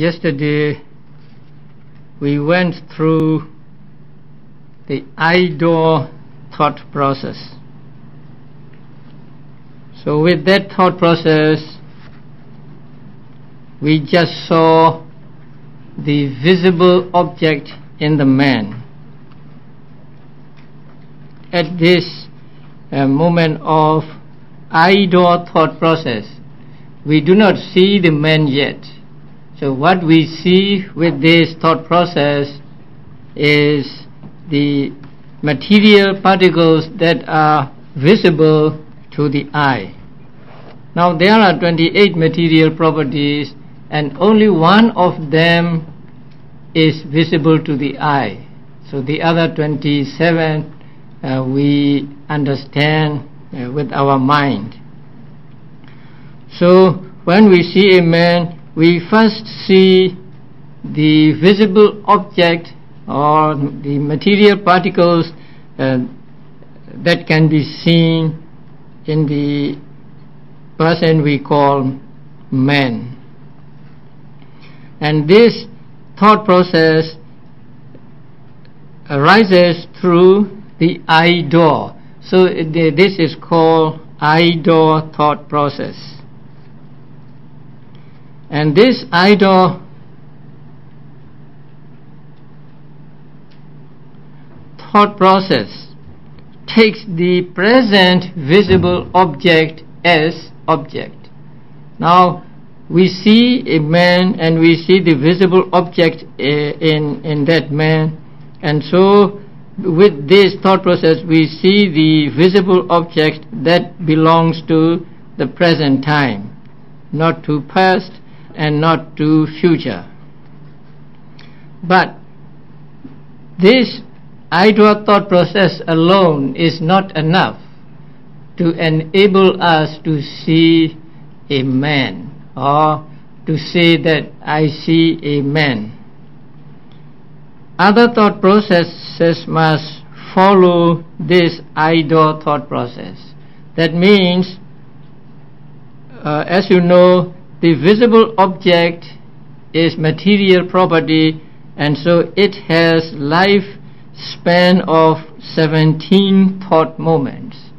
Yesterday we went through the I-door thought process. So with that thought process, we just saw the visible object in the man. At this moment of I-door thought process, we do not see the man yet. So what we see with this thought process is the material particles that are visible to the eye. Now there are 28 material properties, and only one of them is visible to the eye. So the other 27 we understand with our mind. So when we see a man, we first see the visible object or the material particles that can be seen in the person we call man. And this thought process arises through the I-door. So this is called I-door thought process. And this I-door thought process takes the present visible object as object. Now we see a man and we see the visible object in that man, and so with this thought process we see the visible object that belongs to the present time, not to past and not to future. But this I-door thought process alone is not enough to enable us to see a man or to say that I see a man. Other thought processes must follow this I-door thought process. That means, as you know, the visible object is material property, and so it has life span of 17 thought moments.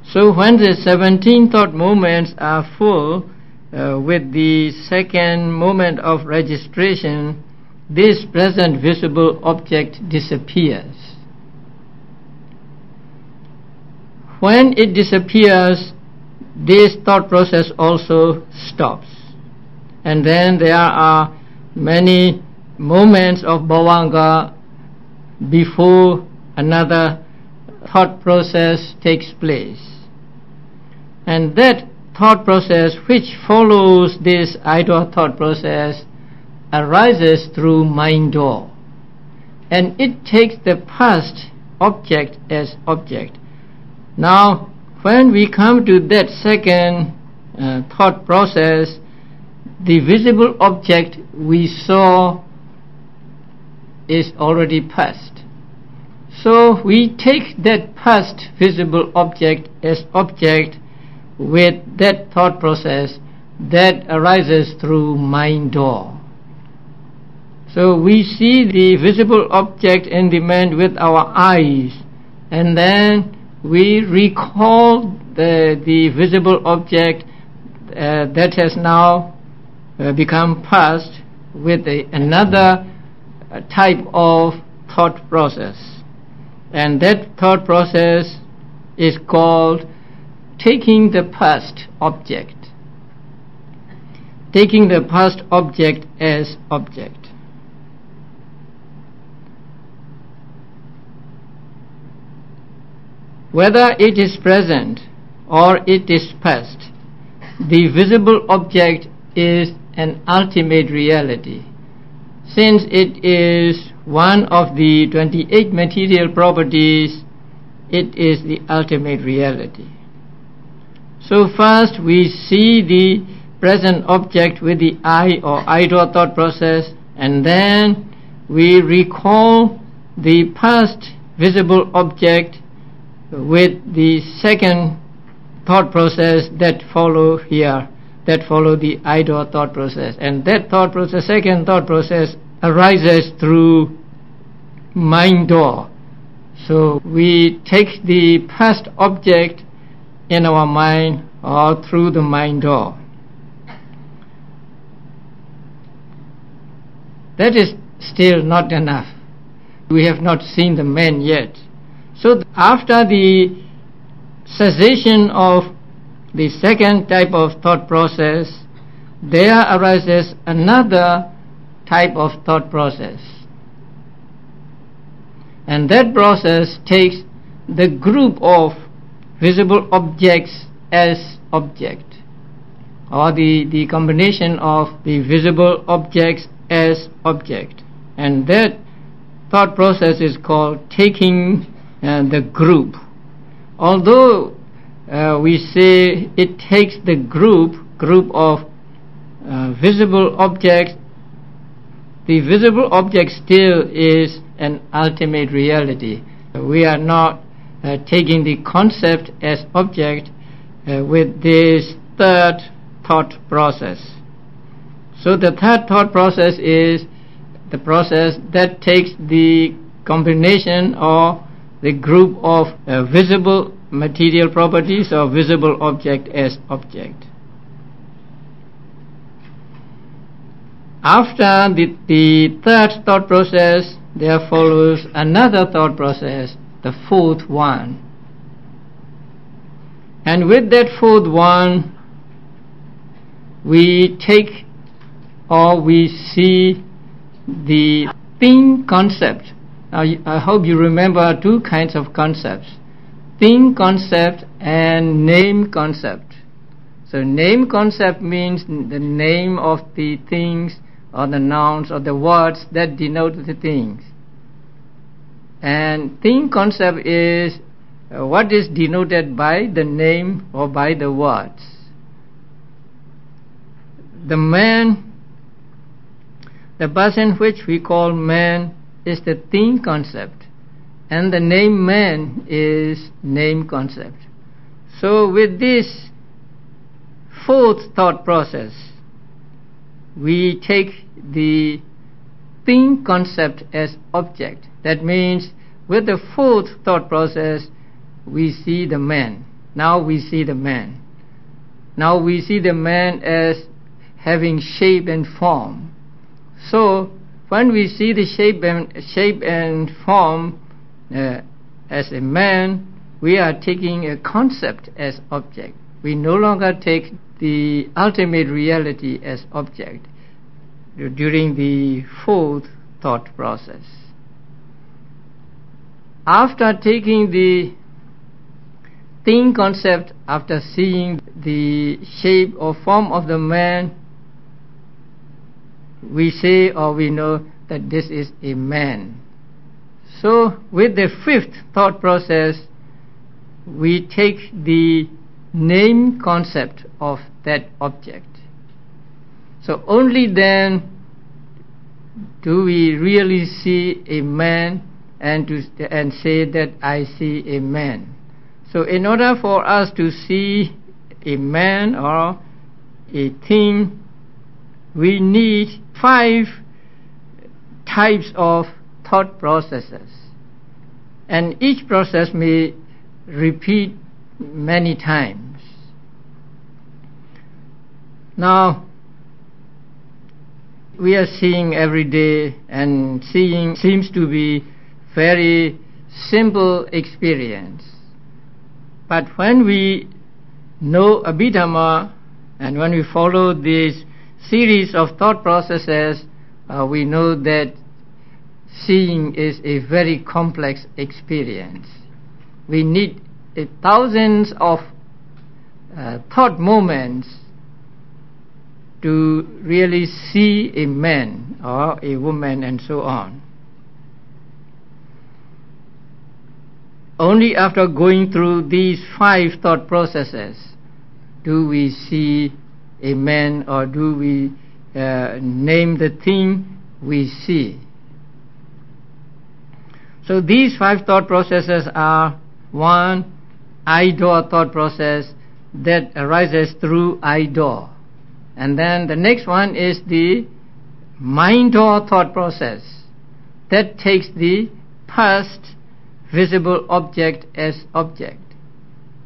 So when the 17 thought moments are full, with the second moment of registration, this present visible object disappears. When it disappears, this thought process also stops. And then there are many moments of bhavanga before another thought process takes place. And that thought process which follows this I-door thought process arises through mind-door. And it takes the past object as object. Now when we come to that second thought process, the visible object we saw is already past. So we take that past visible object as object with that thought process that arises through mind-door. So we see the visible object in the man with our eyes, and then we recall the visible object that has now become past with another type of thought process. And that thought process is called taking the past object. Taking the past object as object. Whether it is present or it is past, the visible object is an ultimate reality. Since it is one of the 28 material properties, it is the ultimate reality. So first we see the present object with the I or I-door thought process, and then we recall the past visible object with the second thought process that follow here that follow the I door thought process. And that thought process, second thought process, arises through mind door. So we take the past object in our mind or through the mind door. That is still not enough. We have not seen the man yet. So after the cessation of the second type of thought process, there arises another type of thought process. And that process takes the group of visible objects as object, or the combination of the visible objects as object. And that thought process is called taking the group. Although we say it takes the group of visible objects, the visible object still is an ultimate reality. We are not taking the concept as object with this third thought process. So the third thought process is the process that takes the combination or the group of visible material properties or visible object as object. After the third thought process, there follows another thought process, the fourth one. And with that fourth one, we take or we see the thing concept. Now, I hope you remember two kinds of concepts, thing concept and name concept. So name concept means the name of the things or the nouns or the words that denote the things. And thing concept is what is denoted by the name or by the words. The man, the person which we call man, is the thing concept, and the name man is name concept. So with this fourth thought process, we take the thing concept as object. That means with the fourth thought process, we see the man. Now we see the man. Now we see the man as having shape and form. So when we see the shape and form as a man, we are taking a concept as object. We no longer take the ultimate reality as object during the fourth thought process. After taking the thing concept, after seeing the shape or form of the man, we say or we know that this is a man. So with the fifth thought process, we take the name concept of that object. So only then do we really see a man and say that I see a man. So in order for us to see a man or a thing, we need 5 types of thought processes, and each process may repeat many times. Now we are seeing every day, and seeing seems to be very simple experience. But when we know Abhidhamma and when we follow this series of thought processes, we know that seeing is a very complex experience. We need thousands of thought moments to really see a man or a woman and so on. Only after going through these 5 thought processes do we see a man or do we name the thing we see. So these 5 thought processes are: 1, I door thought process that arises through I door. And then the next one is the mind or thought process that takes the past visible object as object.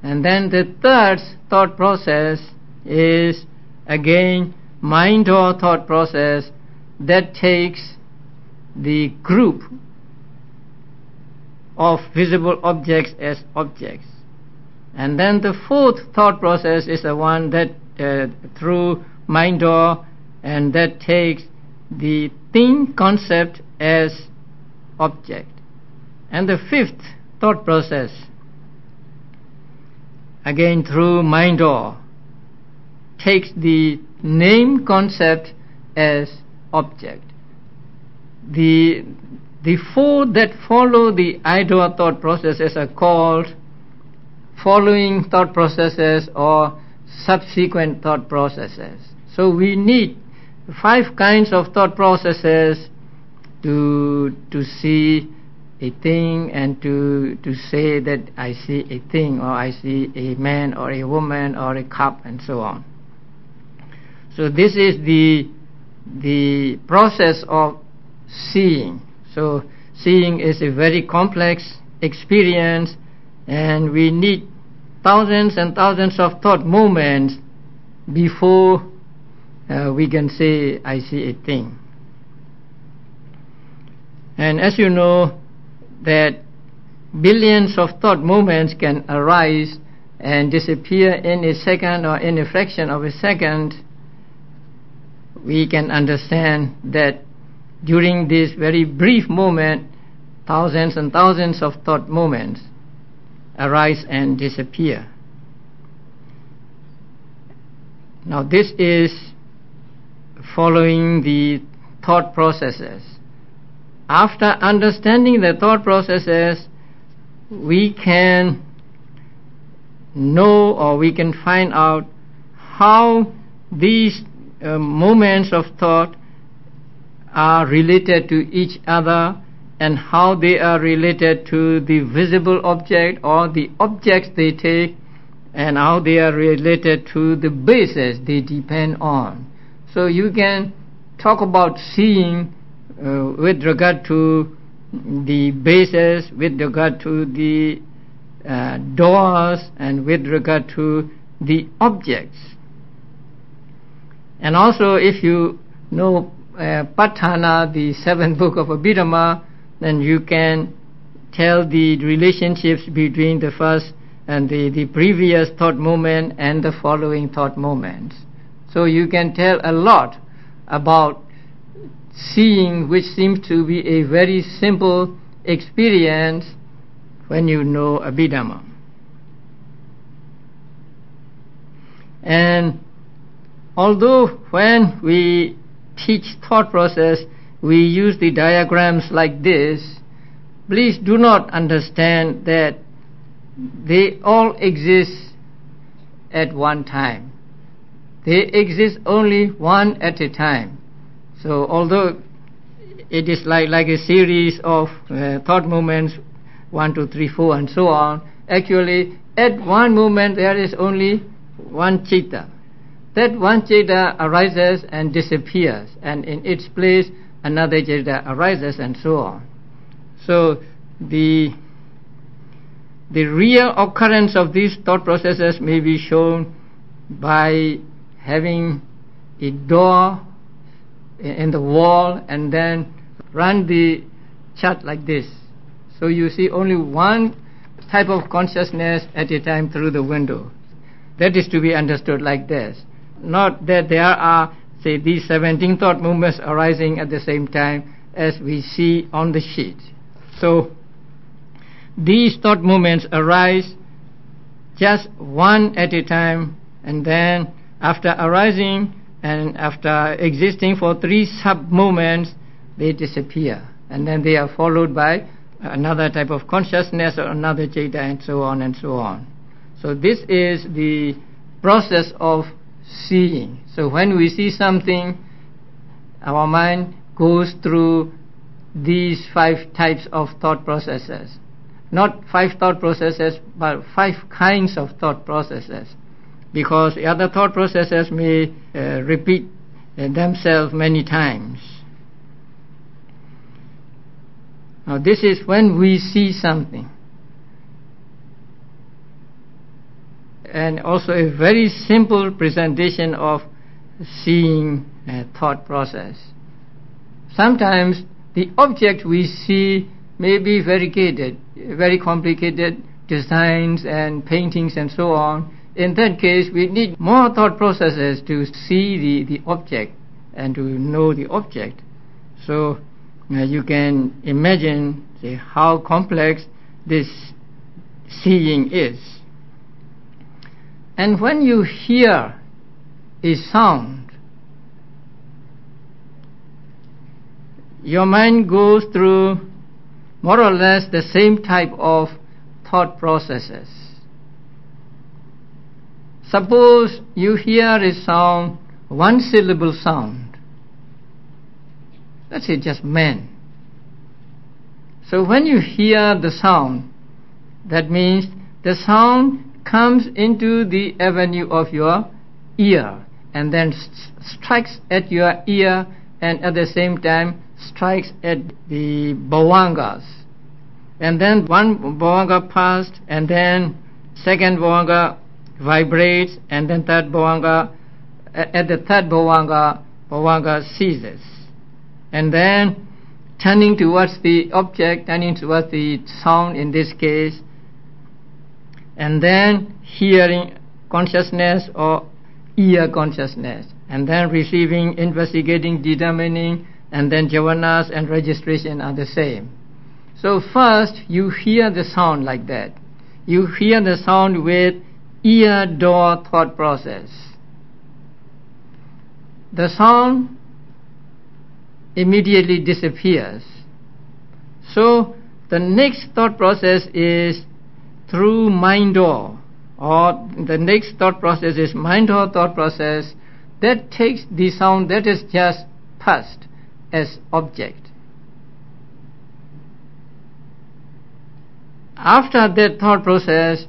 And then the third thought process is again mind or thought process that takes the group of visible objects as objects. And then the fourth thought process is the one that through mind or, and that takes the thing concept as object. And the fifth thought process, again through mind or, takes the name concept as object. The four that follow the idea thought processes are called following thought processes or subsequent thought processes. So we need 5 kinds of thought processes to see a thing and to say that I see a thing, or I see a man or a woman or a cup and so on. So this is the process of seeing. So seeing is a very complex experience, and we need thousands and thousands of thought moments before we can say I see a thing. And as you know that billions of thought moments can arise and disappear in a second or in a fraction of a second, we can understand that during this very brief moment, thousands and thousands of thought moments arise and disappear. Now this is following the thought processes. After understanding the thought processes, we can know, or we can find out how these moments of thought are related to each other, and how they are related to the visible object or the objects they take, and how they are related to the bases they depend on. So you can talk about seeing with regard to the bases, with regard to the doors, and with regard to the objects. And also, if you know Patthana, the 7th book of Abhidhamma, then you can tell the relationships between the first and the previous thought moment and the following thought moments. So you can tell a lot about seeing, which seems to be a very simple experience when you know Abhidhamma. And although when we teach thought process, we use the diagrams like this, please do not understand that they all exist at one time. They exist only one at a time. So although it is like a series of thought moments, 1, 2, 3, 4 and so on, actually at one moment there is only one citta. That one citta arises and disappears, and in its place another citta arises and so on. So the real occurrence of these thought processes may be shown by having a door in the wall and then run the chart like this. So you see only one type of consciousness at a time through the window. That is to be understood like this. Not that there are, say, these 17 thought movements arising at the same time as we see on the sheet. So these thought movements arise just one at a time, and then after arising and after existing for 3 sub-moments, they disappear. And then they are followed by another type of consciousness or another citta and so on and so on. So this is the process of seeing. So when we see something, our mind goes through these 5 types of thought processes. Not 5 thought processes, but 5 kinds of thought processes. because the other thought processes may repeat themselves many times. Now this is when we see something. And also a very simple presentation of seeing a thought process. Sometimes the object we see may be variegated, very complicated designs and paintings and so on. In that case, we need more thought processes to see the object and to know the object. So you can imagine how complex this seeing is. And when you hear a sound, your mind goes through more or less the same type of thought processes. Suppose you hear a sound, one syllable sound. Let's say just man. So when you hear the sound, that means the sound comes into the avenue of your ear and then strikes at your ear and at the same time strikes at the bhavangas. And then one bhavanga passed and then second bhavanga vibrates and then third bhavanga, at the third bhavanga ceases. And then turning towards the object, turning towards the sound in this case, and then hearing consciousness or ear consciousness, and then receiving, investigating, determining, and then jhavanas and registration are the same. So first you hear the sound like that. You hear the sound with ear door thought process. The sound immediately disappears. So the next thought process is through mind door, or the next thought process is mind door thought process that takes the sound that is just passed as object. After that thought process,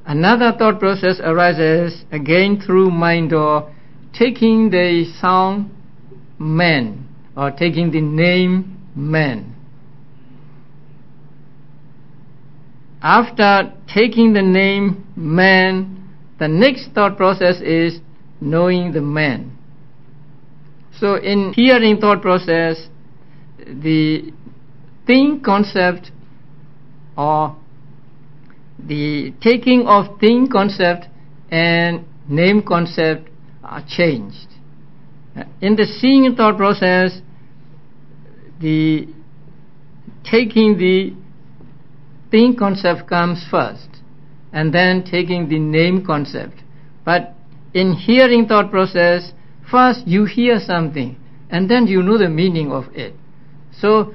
another thought process arises again through mind door, taking the sound man or taking the name man. After taking the name man, the next thought process is knowing the man. So in hearing thought process, the thing concept or the taking of thing concept and name concept are changed. In the seeing thought process, the taking the thing concept comes first and then taking the name concept. But in hearing thought process, first you hear something and then you know the meaning of it. So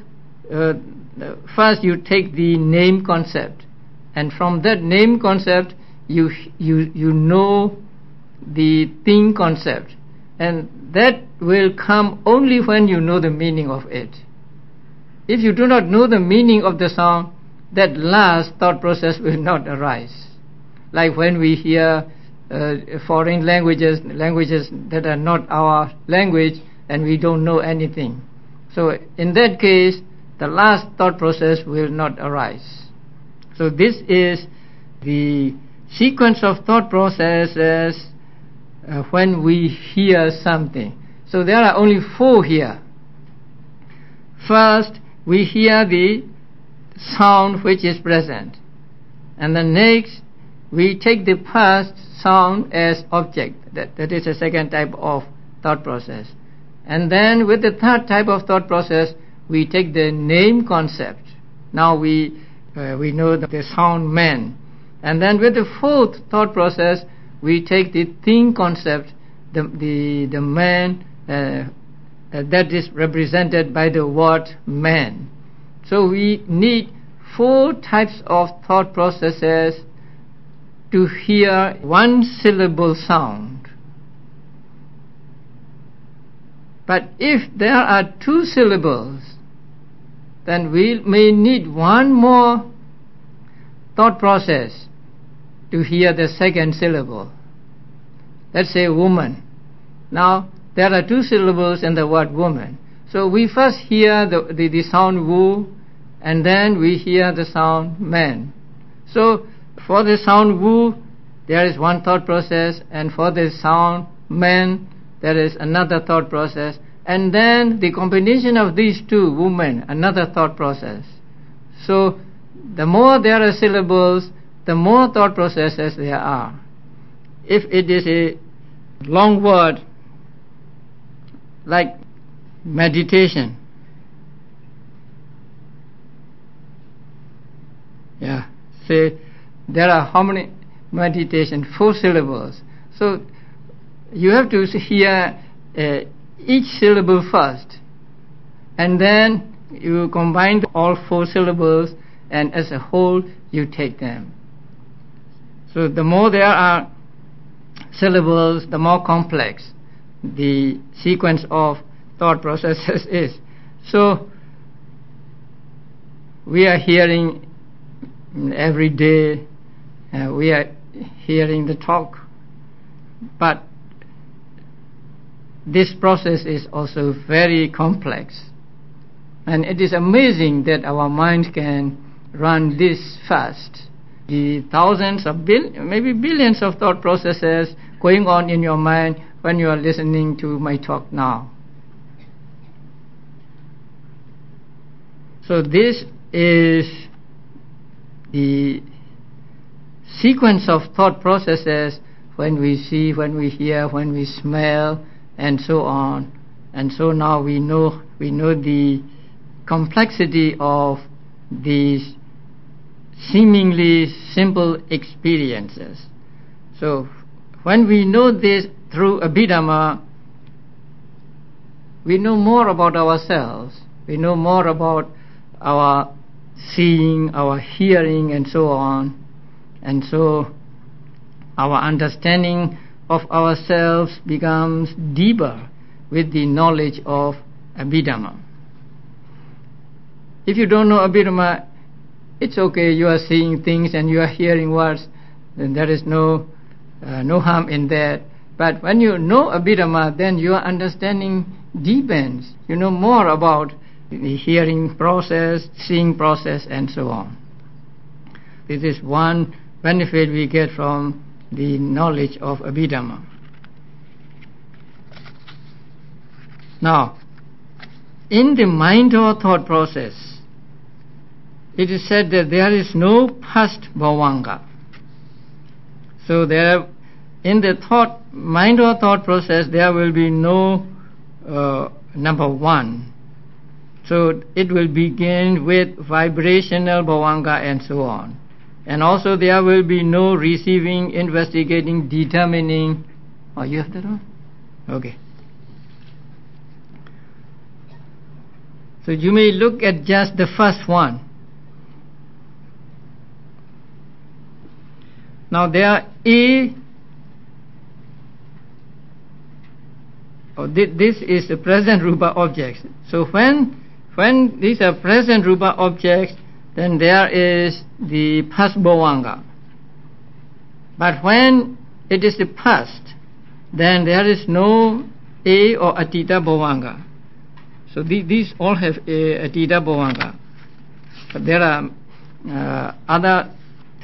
first you take the name concept, and from that name concept you know the thing concept, and that will come only when you know the meaning of it. If you do not know the meaning of the sound, that last thought process will not arise. Like when we hear foreign languages that are not our language and we don't know anything. So in that case, the last thought process will not arise. So this is the sequence of thought processes when we hear something. So there are only 4 here. First, we hear the sound which is present, and the next we take the past sound as object. That is a second type of thought process. And then with the third type of thought process, we take the name concept. Now we know the sound man. And then with the fourth thought process, we take the thing concept, the man that is represented by the word man. So we need 4 types of thought processes to hear one syllable sound. But if there are 2 syllables, then we may need one more thought process to hear the second syllable. let's say woman. Now, there are 2 syllables in the word woman. So we first hear the sound wu, and then we hear the sound man. So for the sound wu, there is one thought process, and for the sound man, there is another thought process, and then the combination of these 2, women, another thought process. So the more there are syllables, the more thought processes there are. If it is a long word, like meditation, say there are how many meditation? 4 syllables. So you have to hear each syllable first, and then you combine all 4 syllables, and as a whole you take them. So the more there are syllables, the more complex the sequence of thought processes is. So we are hearing every day, we are hearing the talk, but this process is also very complex, and it is amazing that our mind can run this fast. The thousands of maybe billions of thought processes going on in your mind when you are listening to my talk now. So this is the sequence of thought processes when we see, when we hear, when we smell, and so on. And so now we know the complexity of these seemingly simple experiences. So when we know this through Abhidhamma, we know more about ourselves, we know more about our seeing, our hearing, and so on. And so our understanding of ourselves becomes deeper with the knowledge of Abhidhamma. If you don't know Abhidhamma, it's okay, you are seeing things and you are hearing words, then there is no harm in that. But when you know Abhidhamma, then your understanding deepens. You know more about the hearing process, seeing process, and so on. This is one benefit we get from the knowledge of Abhidhamma. Now, in the mind or thought process, it is said that there is no past bhavanga. So there, in the mind or thought process, there will be no number 1. So it will begin with vibrational bhavanga and so on. And also there will be no receiving, investigating, determining. Oh, you have that one? Okay. So you may look at just the first one. Now there this is the present rupa objects. So when these are present rupa objects, then there is the past bhavanga. But when it is the past, then there is no a or atita bhavanga. So these all have a atita bhavanga. But there are other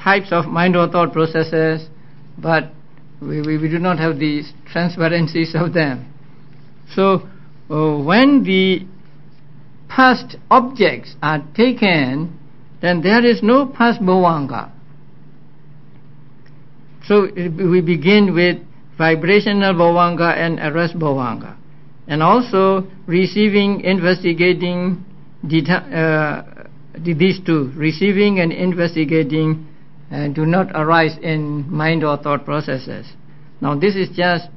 types of mind or thought processes, but we do not have the transparencies of them. So when the past objects are taken, then there is no past bhavanga. So we begin with vibrational bhavanga and arrest bhavanga, and also receiving, investigating, these two, receiving and investigating, do not arise in mind or thought processes. Now this is just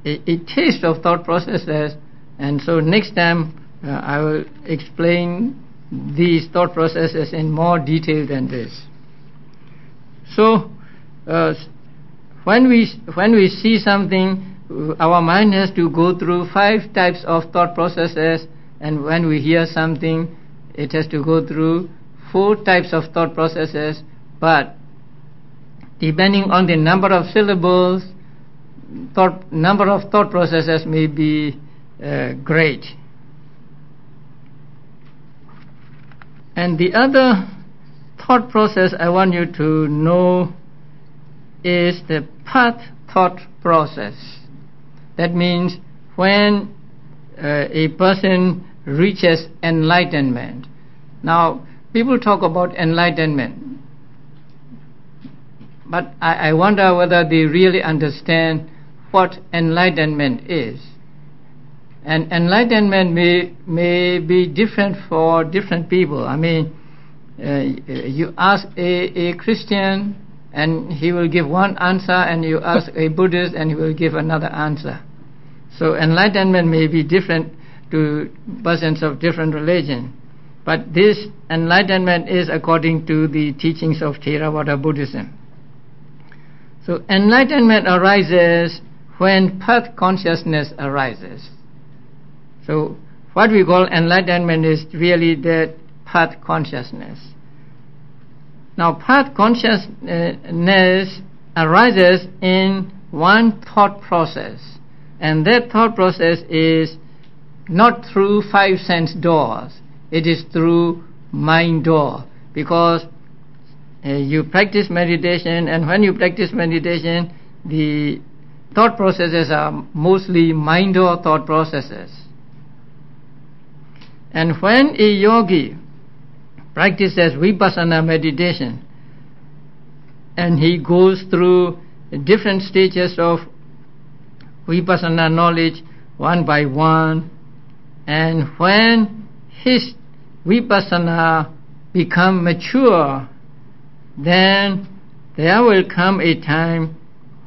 a taste of thought processes, and so next time I will explain these thought processes in more detail than this. So when we see something, our mind has to go through 5 types of thought processes, and when we hear something, it has to go through 4 types of thought processes. But depending on the number of syllables, number of thought processes may be great. And the other thought process I want you to know is the path thought process. That means when a person reaches enlightenment. Now, people talk about enlightenment, but I wonder whether they really understand what enlightenment is. And enlightenment may be different for different people. I mean, you ask a Christian and he will give one answer, and you ask a Buddhist and he will give another answer. So enlightenment may be different to persons of different religion. But this enlightenment is according to the teachings of Theravada Buddhism. So enlightenment arises when path consciousness arises. So what we call enlightenment is really that path consciousness. Now path consciousness arises in one thought process, and that thought process is not through 5 sense doors, it is through mind door. Because you practice meditation, and when you practice meditation, the thought processes are mostly mind door thought processes. And when a yogi practices Vipassana meditation, and he goes through different stages of Vipassana knowledge one by one, and when his Vipassana become mature, then there will come a time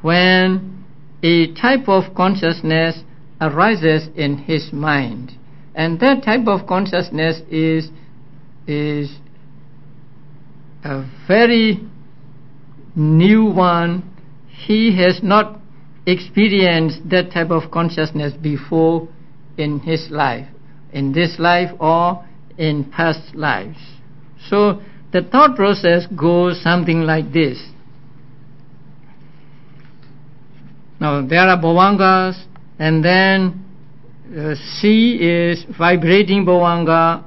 when a type of consciousness arises in his mind. And that type of consciousness is a very new one. He has not experienced that type of consciousness before in his life, in this life or in past lives. So the thought process goes something like this. Now there are bhavangas, and then C is vibrating bhavanga,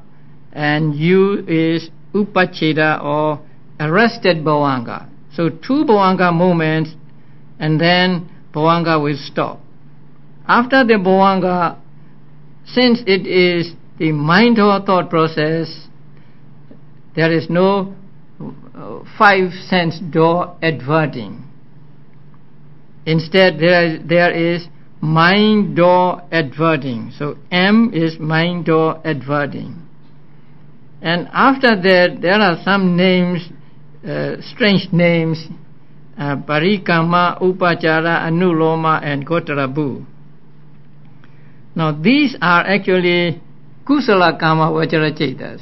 and U is upacheda or arrested bhavanga. So 2 bhavanga moments, and then bhavanga will stop. After the bhavanga, since it is the mind or thought process, there is no 5 sense door adverting. Instead, there is mind door adverting. So M is mind door adverting. And after that, there are some names, strange names, Parikama, Upachara, Anuloma, and Gotarabu. Now these are actually Kusala Kama Vajra Chetas.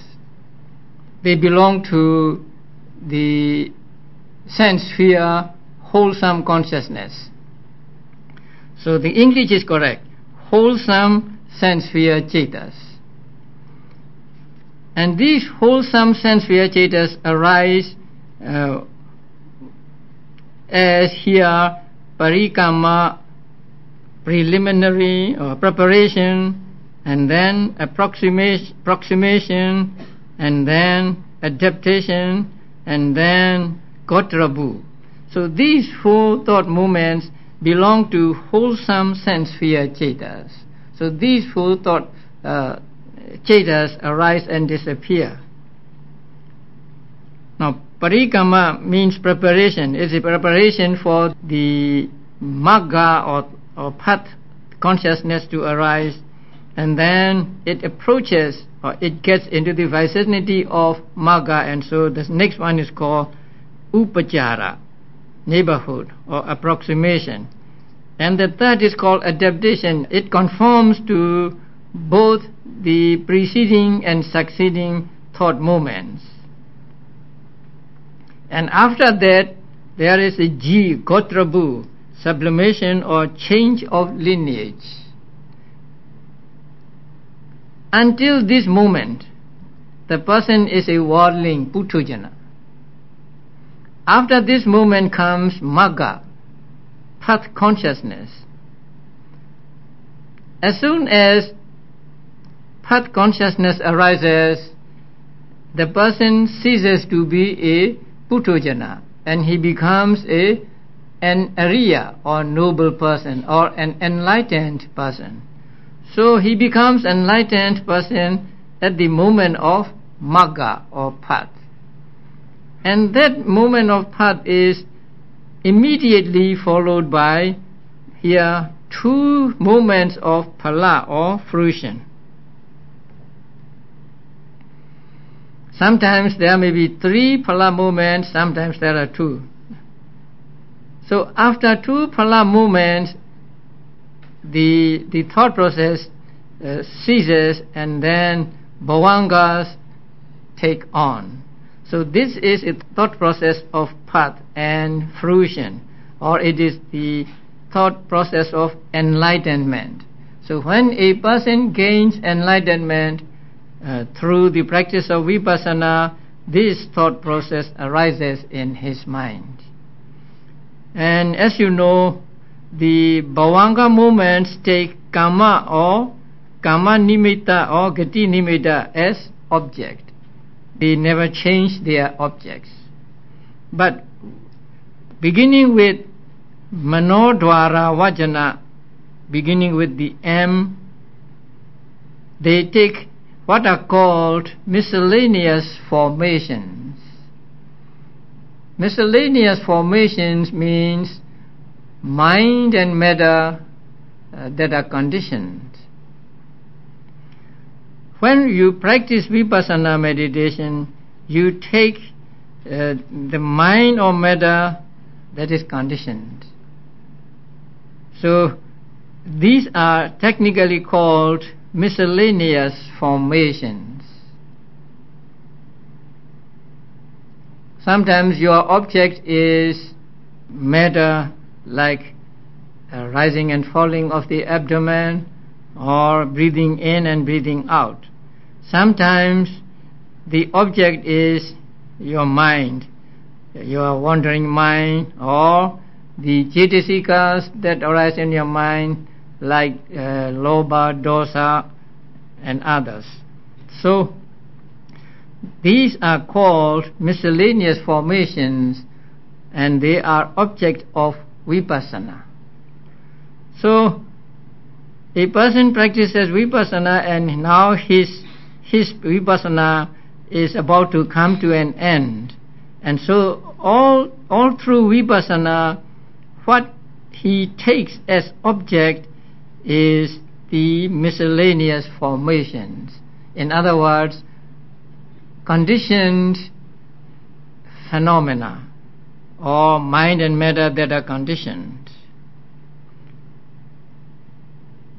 They belong to the sense sphere, wholesome consciousness. So the English is correct, wholesome sense sphere Chetas. And these wholesome sense sphere Chetas arise as here Parikama, preliminary or preparation, and then approximation, and then adaptation, and then Gotrabu. So these 4 thought movements belong to wholesome sense sphere Chetas. So these 4 thought Chetas arise and disappear. Now Parikama means preparation. It's a preparation for the Magga or path consciousness to arise, and then it approaches or it gets into the vicinity of Magga, and so the next one is called Upachara, neighborhood or approximation. And the third is called adaptation. It conforms to both the preceding and succeeding thought moments. And after that, there is a G, Gotrabu, sublimation or change of lineage. Until this moment, the person is a worldling, Putujana. After this moment comes Magga, path consciousness. As soon as path consciousness arises, the person ceases to be a putojana and he becomes an Arya or noble person or an enlightened person. So he becomes enlightened person at the moment of magga or path. And that moment of path is immediately followed by here 2 moments of phala or fruition. Sometimes there may be 3 phala moments, sometimes there are 2. So after 2 phala moments, the thought process ceases and then bhavangas take on. So this is a thought process of path and fruition, or it is the thought process of enlightenment. So when a person gains enlightenment through the practice of Vipassana, this thought process arises in his mind. And as you know, the bhavanga moments take kama or kama nimitta or gati nimitta as object. They never change their objects. But beginning with manodvara vajana, beginning with the M, they take what are called miscellaneous formations. Miscellaneous formations means mind and matter that are conditioned. When you practice Vipassana meditation, you take the mind or matter that is conditioned. So these are technically called miscellaneous formations. Sometimes your object is matter like rising and falling of the abdomen or breathing in and breathing out. Sometimes the object is your mind, your wandering mind, or the cetasikas that arise in your mind like lobha, dosa and others. So these are called miscellaneous formations and they are object of Vipassana. So a person practices Vipassana and now his Vipassana is about to come to an end. And so all through Vipassana, what he takes as object is the miscellaneous formations. In other words, conditioned phenomena or mind and matter that are conditioned.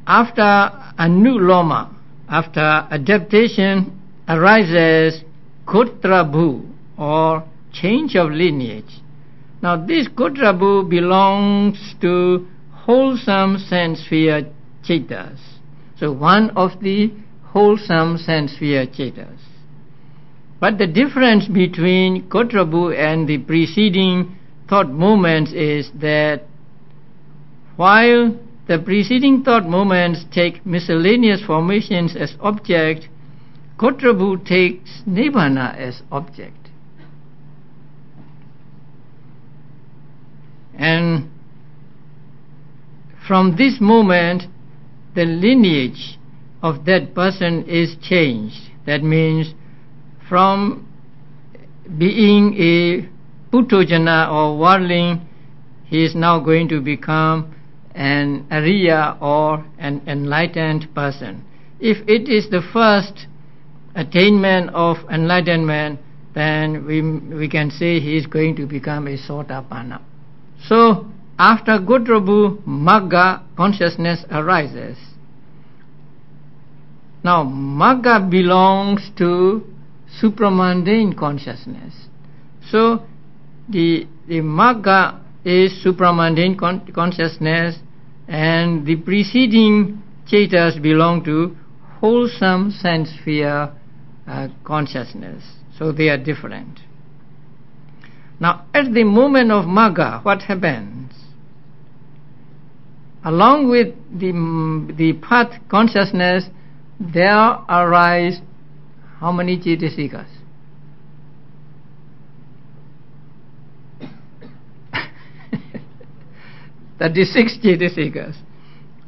After anuloma, after adaptation, arises kutrabhu or change of lineage. Now this kutrabhu belongs to wholesome sense sphere chetas. So one of the wholesome sense sphere chetas. But the difference between kutrabhu and the preceding thought moments is that while the preceding thought moments take miscellaneous formations as object, kutrabhu takes nibbana as object. And from this moment, the lineage of that person is changed. That means from being a putojana or worldling, he is now going to become an Arya or an enlightened person. If it is the first attainment of enlightenment, then we can say he is going to become a Sotapanna. So after kutrabhu, magga consciousness arises. Now magga belongs to supramundane consciousness. So the magga is supramundane consciousness, and the preceding chetas belong to wholesome sense sphere consciousness. So they are different. Now at the moment of magga, what happens? along with the path consciousness, there arise how many citasikas? That is 6 citasikas.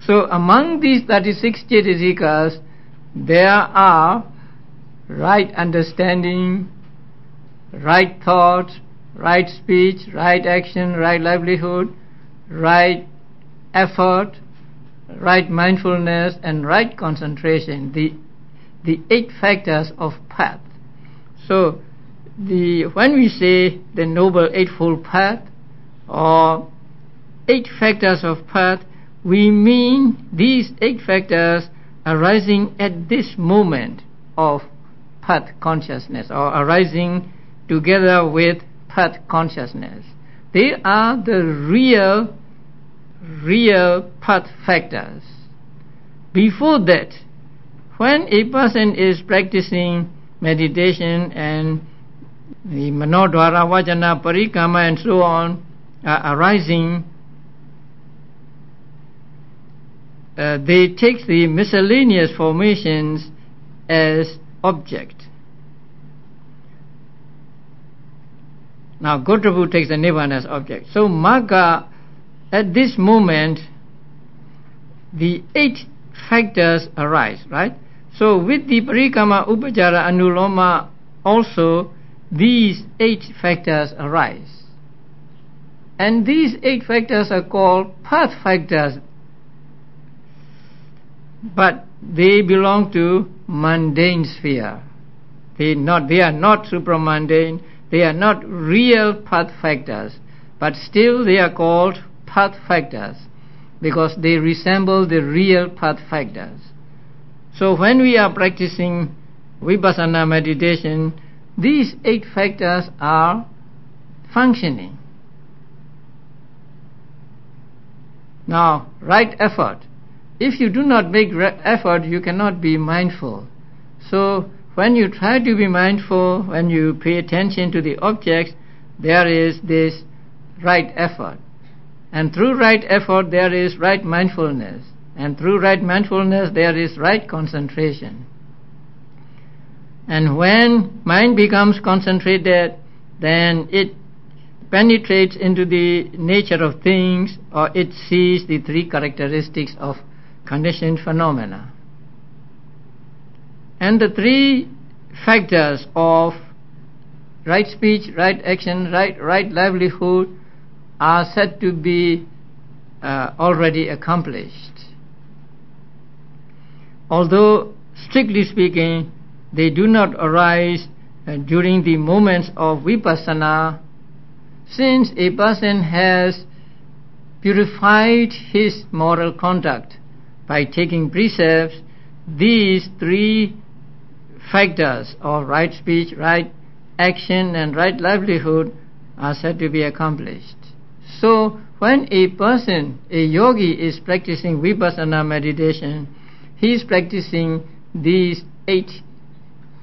So among these 36 citasikas, there are right understanding, right thought, right speech, right action, right livelihood, right effort, right mindfulness, and right concentration. The 8 factors of path. So when we say the Noble Eightfold Path or 8 factors of path, we mean these 8 factors arising at this moment of path consciousness, or arising together with path consciousness. They are the real path factors. Before that, when a person is practicing meditation and the manodvara, vajana, parikama and so on are arising, they take the miscellaneous formations as object. Now Gotrabhu takes the Nibbana as object. So Magga, at this moment, the 8 factors arise, right? So with the Parikama, Upajara, Anuloma, also these 8 factors arise. And these 8 factors are called path factors, but they belong to mundane sphere. They are not supramundane, they are not real path factors, but still they are called path factors because they resemble the real path factors. So when we are practicing Vipassana meditation, these 8 factors are functioning. Now, right effort. If you do not make effort, you cannot be mindful. So when you try to be mindful, when you pay attention to the objects, there is this right effort. And through right effort, there is right mindfulness. And through right mindfulness, there is right concentration. And when mind becomes concentrated, then it penetrates into the nature of things, or it sees the 3 characteristics of conditioned phenomena. And the 3 factors of right speech, right action, right livelihood are said to be already accomplished. Although strictly speaking, they do not arise during the moments of Vipassana, since a person has purified his moral conduct by taking precepts. These 3 factors of right speech, right action and right livelihood are said to be accomplished. So when a person, a yogi, is practicing Vipassana meditation, he is practicing these 8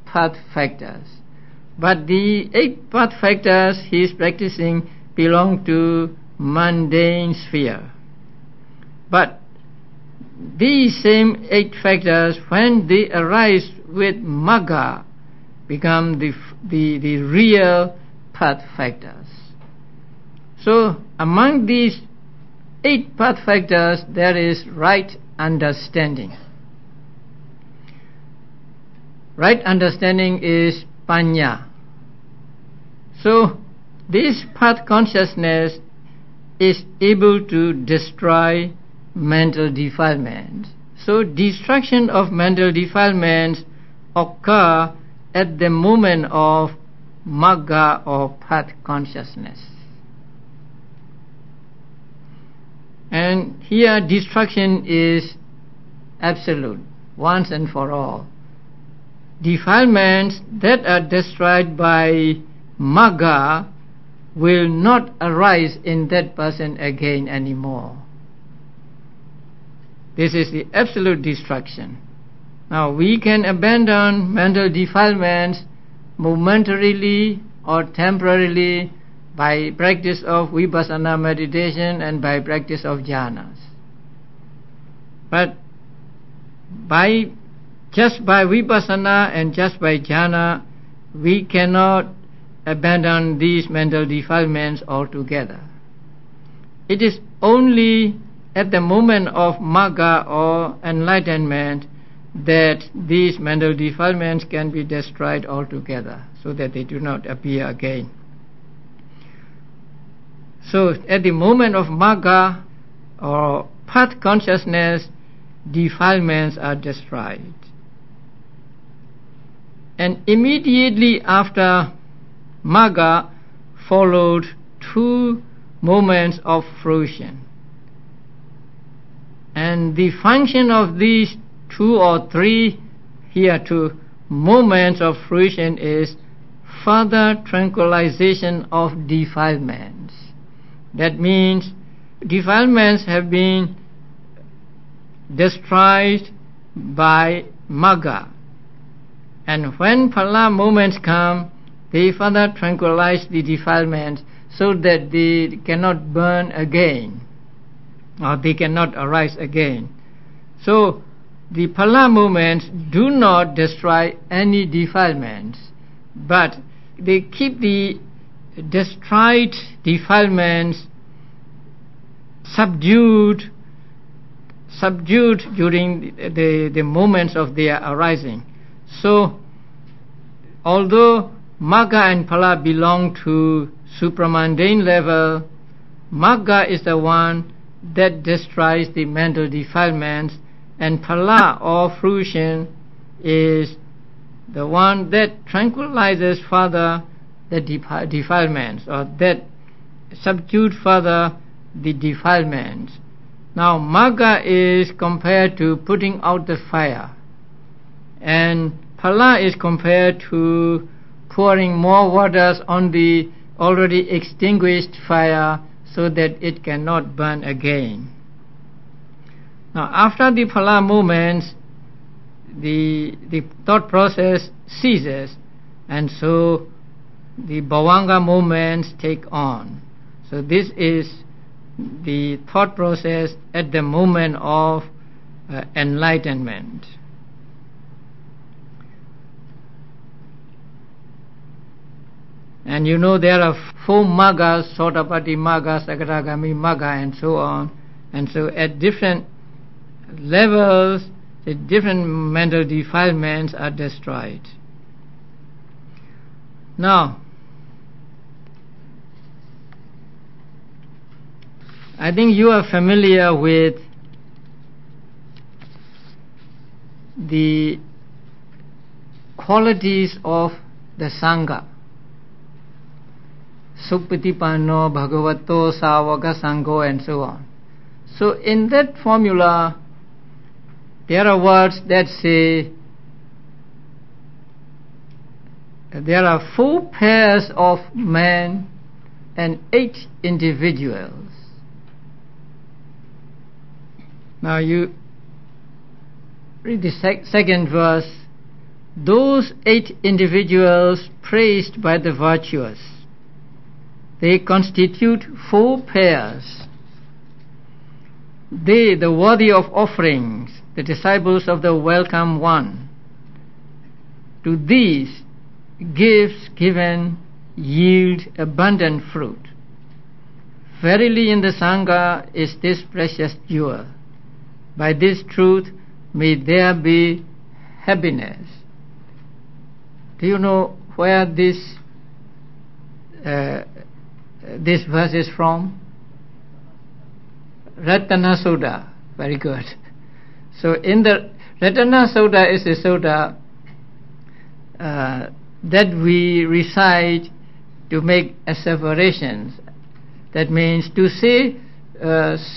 path factors. But the 8 path factors he is practicing belong to mundane sphere. But these same 8 factors, when they arise with Magga, become the real path factors. So among these 8 path factors, there is right understanding. Right understanding is Panya. So this path consciousness is able to destroy mental defilements. So destruction of mental defilements occur at the moment of Magga or path consciousness. And here destruction is absolute, once and for all. Defilements that are destroyed by Magga will not arise in that person again anymore. This is the absolute destruction. Now we can abandon mental defilements momentarily or temporarily by practice of Vipassana meditation and by practice of jhanas. But just by Vipassana and just by jhana, we cannot abandon these mental defilements altogether. It is only at the moment of magga or enlightenment that these mental defilements can be destroyed altogether, so that they do not appear again. So at the moment of magga or path consciousness, defilements are destroyed. And immediately after magga followed 2 moments of fruition. And the function of these 2 or 3 here 2 moments of fruition is further tranquilization of defilements. That means defilements have been destroyed by magga, and when phala moments come, they further tranquilize the defilements so that they cannot burn again, or they cannot arise again. So the phala moments do not destroy any defilements, but they keep the destroyed defilements subdued during the moments of their arising. So although magga and phala belong to supramundane level, magga is the one that destroys the mental defilements, and phala or fruition is the one that tranquilizes further the defilements, or that subdued further the defilements. Now magga is compared to putting out the fire, and phala is compared to pouring more waters on the already extinguished fire so that it cannot burn again. Now after the phala moments, the thought process ceases, and so the bhavanga moments take on. So this is the thought process at the moment of enlightenment. And you know there are 4 maggas, Sotapatti magga, Sakadagami magga, and so on. And so at different levels, the different mental defilements are destroyed. Now, I think you are familiar with the qualities of the Saṅgaha. Supatipanno Bhagavato Sāvaka Saṅgho, and so on. So in that formula, there are words that say there are 4 pairs of men and 8 individuals. Now you read the second verse. Those 8 individuals praised by the virtuous, they constitute 4 pairs. They, the worthy of offerings, the disciples of the welcome one. To these, gifts given yield abundant fruit. Verily in the Saṅgaha is this precious jewel. By this truth may there be happiness. Do you know where this verse is from? Ratana Sutta. Very good. So in the Ratana Sutta is a sutta that we recite to make asseverations. That means to say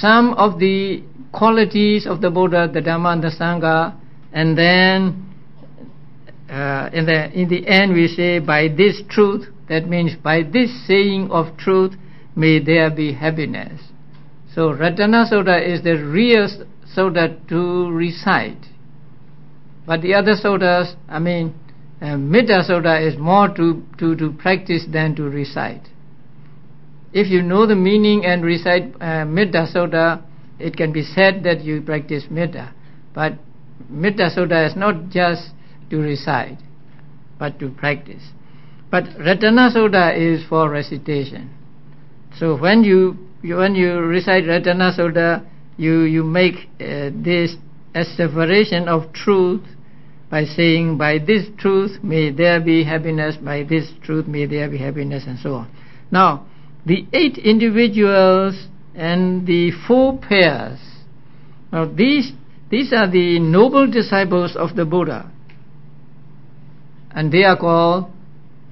some of the qualities of the Buddha, the Dhamma and the Saṅgaha, and then in the end we say, by this truth, that means by this saying of truth, may there be happiness. So Ratana Sutta is the real sutta to recite. But the other suttas, Mitta Sutta is more to practice than to recite. If you know the meaning and recite Mitta Sutta, it can be said that you practice metta, but metta sutta is not just to recite, but to practice. But Ratana Sutta is for recitation. So when you recite Ratana Sutta, you make this asseveration of truth by saying, by this truth may there be happiness, by this truth may there be happiness, and so on. Now, the 8 individuals and the 4 pairs, now these are the noble disciples of the Buddha, and they are called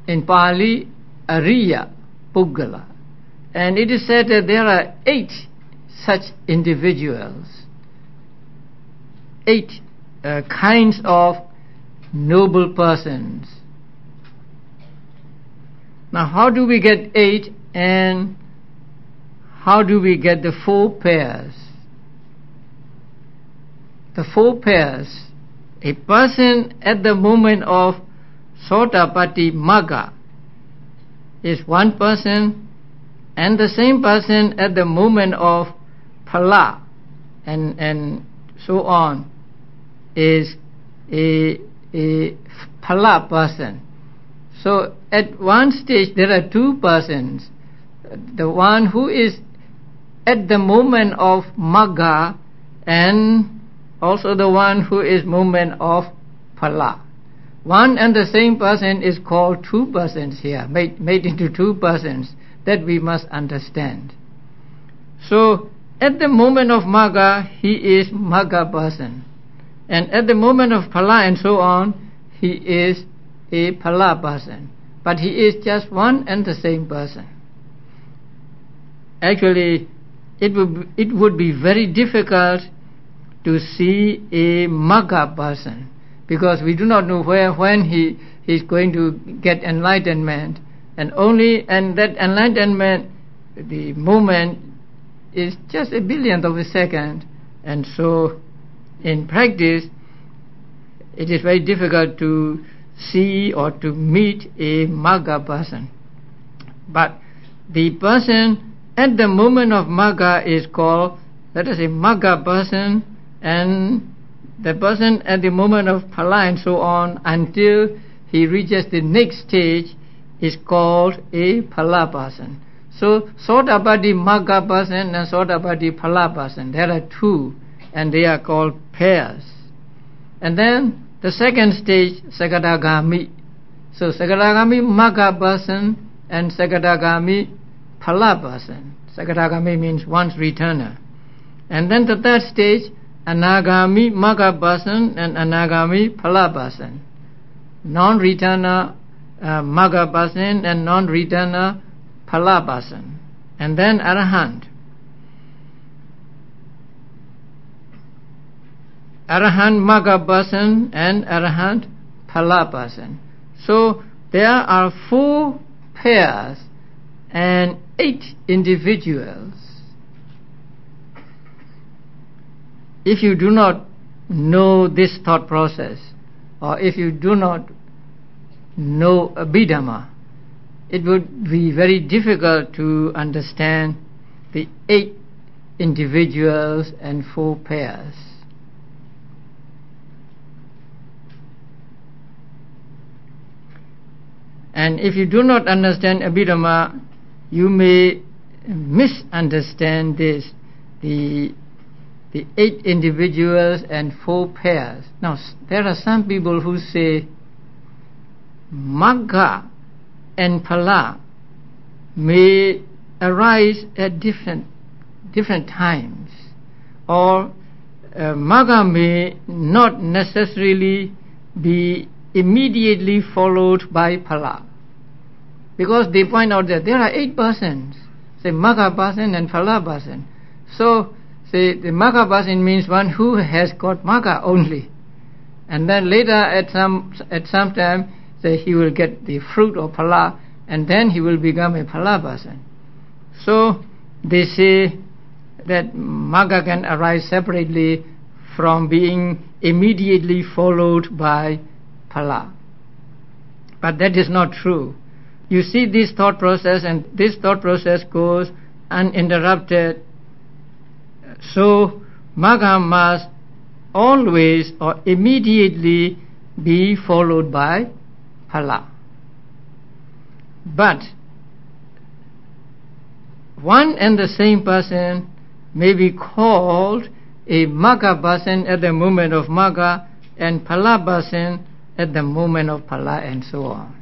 in Pali Ariya Puggala. And it is said that there are 8 such individuals, 8 kinds of noble persons. Now, how do we get 8, and how do we get the 4 pairs? The 4 pairs, a person at the moment of Sotapatti Magga is one person, and the same person at the moment of Phala and so on is a Phala person. So at one stage there are 2 persons, the one who is at the moment of Magga and also the one who is moment of Phala. One and the same person is called 2 persons here, made into 2 persons. That we must understand. So at the moment of Magga, he is Magga person, and at the moment of Phala and so on, he is a Phala person. But he is just one and the same person. Actually, it would be very difficult to see a Magga person, because we do not know when he is going to get enlightenment, and that enlightenment, the moment is just a billionth of a second, and so in practice it is very difficult to see or to meet a Magga person. But the person at the moment of Magga is called, let us say, Magga person, and the person at the moment of Phala and so on until he reaches the next stage is called a Phala person. So Sotapatti Magga person and Sotapatti Phala person, there are 2, and they are called pairs. And then the second stage, Sakadagami. So Sakadagami Magga person and Sakadagami Phala person. Sakadagami means once returner. And then the third stage, Anagami Magga person and Anagami Phala person. Non-returner Magga person and non-returner Phala person. And then Arahant. Arahant Magga person and Arahant Phala person. So there are 4 pairs and 8 individuals. If you do not know this thought process, or if you do not know Abhidhamma, it would be very difficult to understand the 8 individuals and 4 pairs. And if you do not understand Abhidhamma, you may misunderstand this, the 8 individuals and 4 pairs. Now, there are some people who say Magga and Phala may arise at different times, or Magga may not necessarily be immediately followed by Phala, because they point out that there are 8 persons, say Magga person and Phala person. So say the Magga person means one who has got Magga only, and then later at some time say he will get the fruit of Phala, and then he will become a Phala person. So they say that Magga can arise separately from being immediately followed by Phala. But that is not true. You see this thought process, and this thought process goes uninterrupted So Magga must always or immediately be followed by Phala. But one and the same person may be called a Magga person at the moment of Magga and Phala person at the moment of Phala, and so on.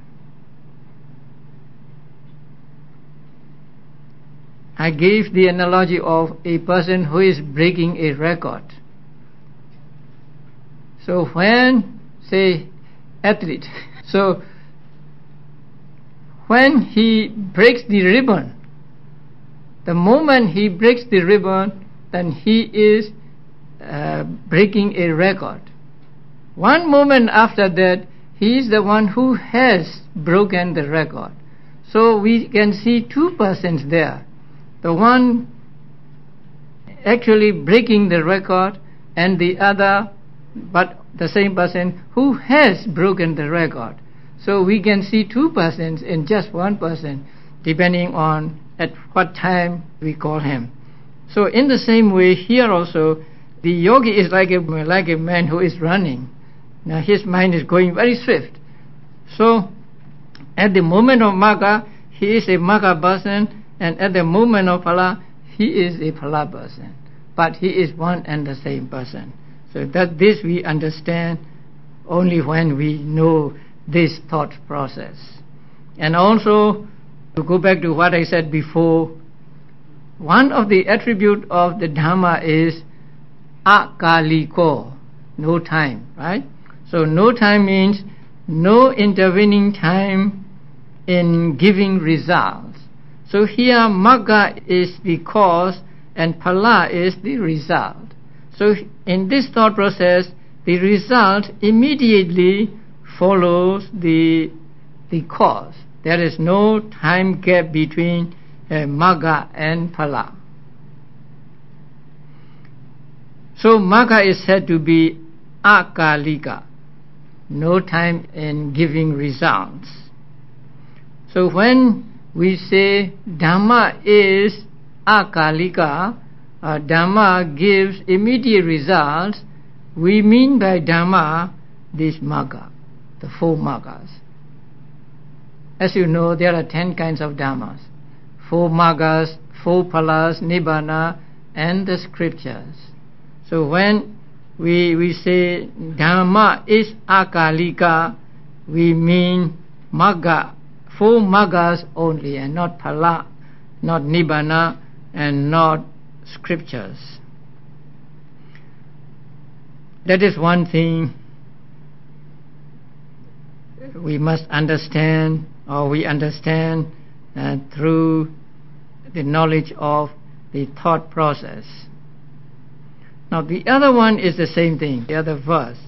I gave the analogy of a person who is breaking a record. So when, say, athlete, so when he breaks the ribbon, the moment he breaks the ribbon, then he is breaking a record. One moment after that, he is the one who has broken the record. So we can see two persons there. The one actually breaking the record and the other, but the same person who has broken the record. So we can see two persons in just one person, depending on at what time we call him. So in the same way, here also, the yogi is like a man who is running. Now his mind is going very swift. So at the moment of Magga, he is a Magga person, and at the moment of Phala, he is a Phala person. But he is one and the same person. So that this we understand only when we know this thought process. And also, to go back to what I said before, one of the attributes of the Dhamma is akaliko, no time, right? So no time means no intervening time in giving results. So here Magga is the cause and Phala is the result. So in this thought process, the result immediately follows the cause. There is no time gap between Magga and Phala. So Magga is said to be akalika, no time in giving results. So when we say Dhamma is akalika, Dhamma gives immediate results, we mean by Dhamma this Magga, the four Maggas. As you know, there are 10 kinds of Dhammas, 4 Maggas, 4 Phalas, Nibbana, and the scriptures. So when we say Dhamma is akalika, we mean Magga, 4 Maggas only, and not Phala, not Nibbana, and not scriptures. That is one thing we must understand, or we understand through the knowledge of the thought process. Now the other one is the same thing, the other verse.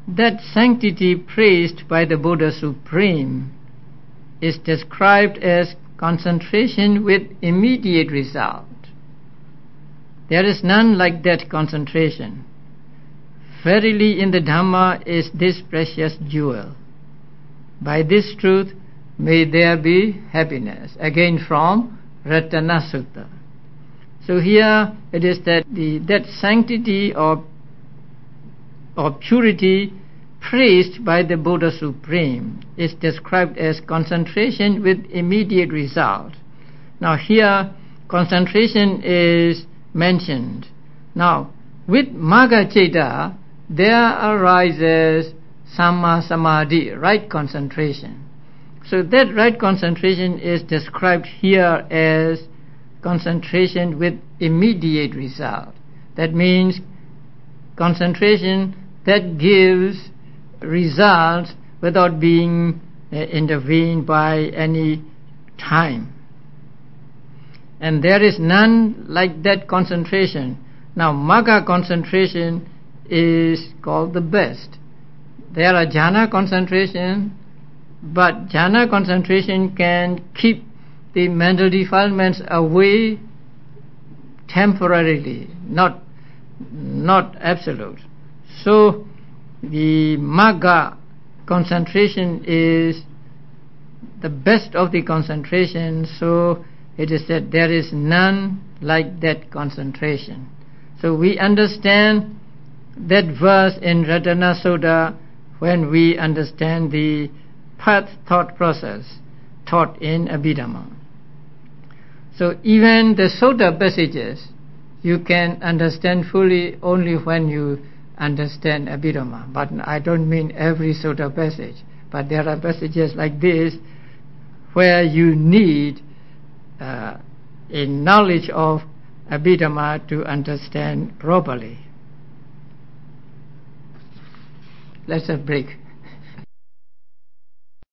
That sanctity praised by the Buddha Supreme is described as concentration with immediate result. There is none like that concentration. Verily in the Dhamma is this precious jewel. By this truth may there be happiness. Again from Ratana Sutta. So here it is that that sanctity or purity praised by the Buddha Supreme is described as concentration with immediate result. Now here concentration is mentioned. Now with Magga Citta there arises Samma Samadhi, right concentration. So that right concentration is described here as concentration with immediate result. That means concentration that gives results without being intervened by any time. And there is none like that concentration. Now Magga concentration is called the best. There are jhana concentration, but jhana concentration can keep the mental defilements away temporarily, not absolute. So the Magga concentration is the best of the concentration, so it is said there is none like that concentration. So we understand that verse in Ratana Sutta when we understand the path thought process taught in Abhidhamma. So even the Sutta passages you can understand fully only when you understand Abhidhamma. But I don't mean every Sutta passage, but there are passages like this where you need a knowledge of Abhidhamma to understand properly. Let's have a break.